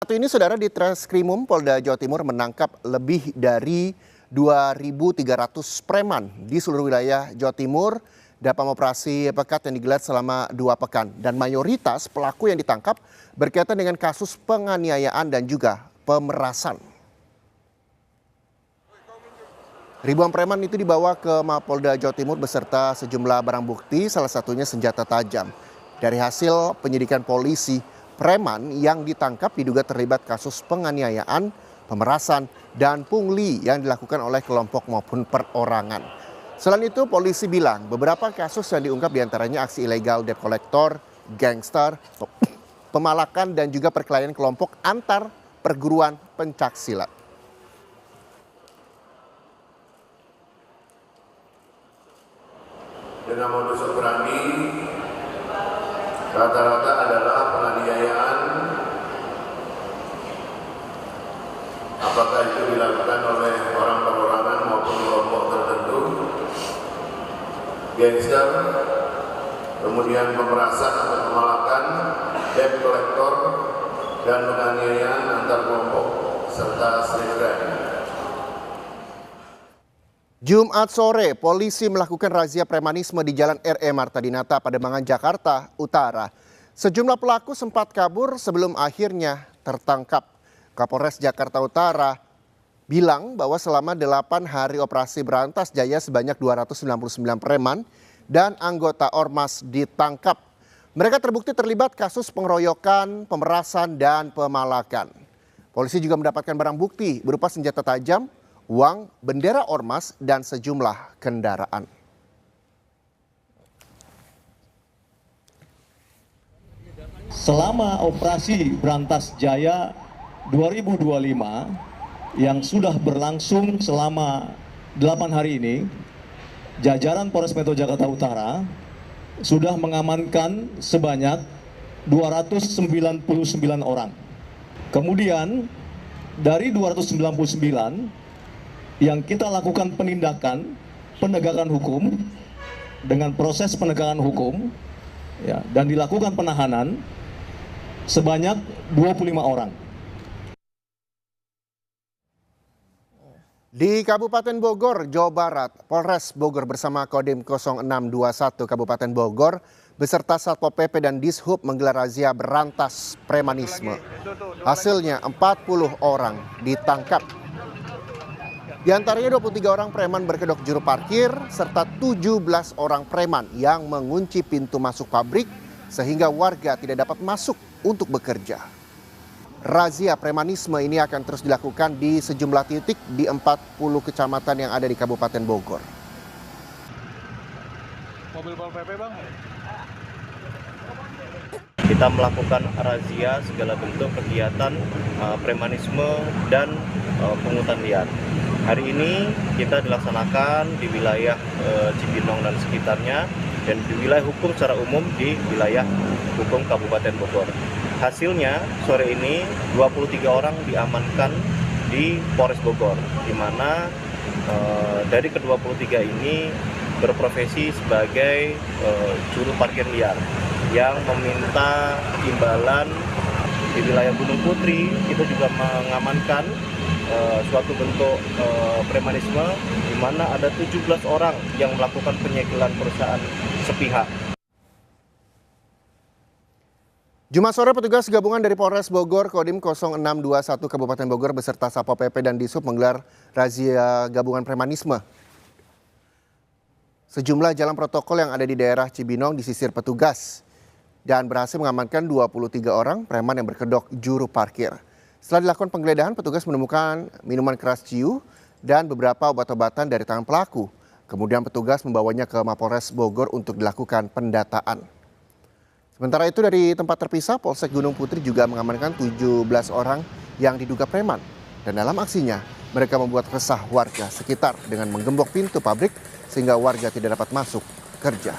Satu ini saudara di Treskrimum Polda Jawa Timur menangkap lebih dari 2.300 preman di seluruh wilayah Jawa Timur dalam operasi pekat yang digelar selama 2 pekan. Dan mayoritas pelaku yang ditangkap berkaitan dengan kasus penganiayaan dan juga pemerasan. Ribuan preman itu dibawa ke Mapolda Jawa Timur beserta sejumlah barang bukti, salah satunya senjata tajam. Dari hasil penyidikan polisi, preman yang ditangkap diduga terlibat kasus penganiayaan, pemerasan, dan pungli yang dilakukan oleh kelompok maupun perorangan. Selain itu, polisi bilang beberapa kasus yang diungkap diantaranya aksi ilegal debt collector, gangster, pemalakan, dan juga perkelahian kelompok antar perguruan pencaksilat. Dengan modus operandi rata-rata adalah penganiayaan, apakah itu dilakukan oleh orang perorangan maupun kelompok tertentu, gangster, kemudian pemerasan atau pemalakan, debt collector, dan penganiayaan antar kelompok serta street. Jumat sore, polisi melakukan razia premanisme di Jalan R.E. Marta Dinata, Pademangan, Jakarta Utara. Sejumlah pelaku sempat kabur sebelum akhirnya tertangkap. Kapolres Jakarta Utara bilang bahwa selama 8 hari operasi berantas jaya sebanyak 299 preman dan anggota ormas ditangkap. Mereka terbukti terlibat kasus pengeroyokan, pemerasan, dan pemalakan. Polisi juga mendapatkan barang bukti berupa senjata tajam, uang, bendera ormas, dan sejumlah kendaraan. Selama operasi Berantas Jaya 2025 yang sudah berlangsung selama 8 hari ini, jajaran Polres Metro Jakarta Utara sudah mengamankan sebanyak 299 orang. Kemudian dari 299 yang kita lakukan penindakan penegakan hukum dengan proses penegakan hukum ya, dan dilakukan penahanan sebanyak 25 orang. Di Kabupaten Bogor, Jawa Barat, Polres Bogor bersama Kodim 0621 Kabupaten Bogor beserta Satpol PP dan Dishub menggelar razia berantas premanisme. Hasilnya 40 orang ditangkap. Di antaranya 23 orang preman berkedok juru parkir serta 17 orang preman yang mengunci pintu masuk pabrik sehingga warga tidak dapat masuk untuk bekerja. Razia premanisme ini akan terus dilakukan di sejumlah titik di 40 kecamatan yang ada di Kabupaten Bogor. Mobil Pol PP, Bang. Kita melakukan razia segala bentuk kegiatan premanisme dan pungutan liar. Hari ini kita dilaksanakan di wilayah Cibinong dan sekitarnya dan di wilayah hukum secara umum di wilayah hukum Kabupaten Bogor. Hasilnya sore ini 23 orang diamankan di Polres Bogor, di mana dari ke-23 ini berprofesi sebagai juru parkir liar yang meminta imbalan. Di wilayah Gunung Putri itu juga mengamankan suatu bentuk premanisme di mana ada 17 orang yang melakukan penyegelan perusahaan sepihak. Jumat sore petugas gabungan dari Polres Bogor Kodim 0621 Kabupaten Bogor beserta Satpol PP dan Dishub menggelar razia gabungan premanisme. Sejumlah jalan protokol yang ada di daerah Cibinong disisir petugas dan berhasil mengamankan 23 orang preman yang berkedok juru parkir. Setelah dilakukan penggeledahan, petugas menemukan minuman keras ciu dan beberapa obat-obatan dari tangan pelaku. Kemudian petugas membawanya ke Mapolres Bogor untuk dilakukan pendataan. Sementara itu dari tempat terpisah, Polsek Gunung Putri juga mengamankan 17 orang yang diduga preman. Dan dalam aksinya, mereka membuat resah warga sekitar dengan menggembok pintu pabrik sehingga warga tidak dapat masuk kerja.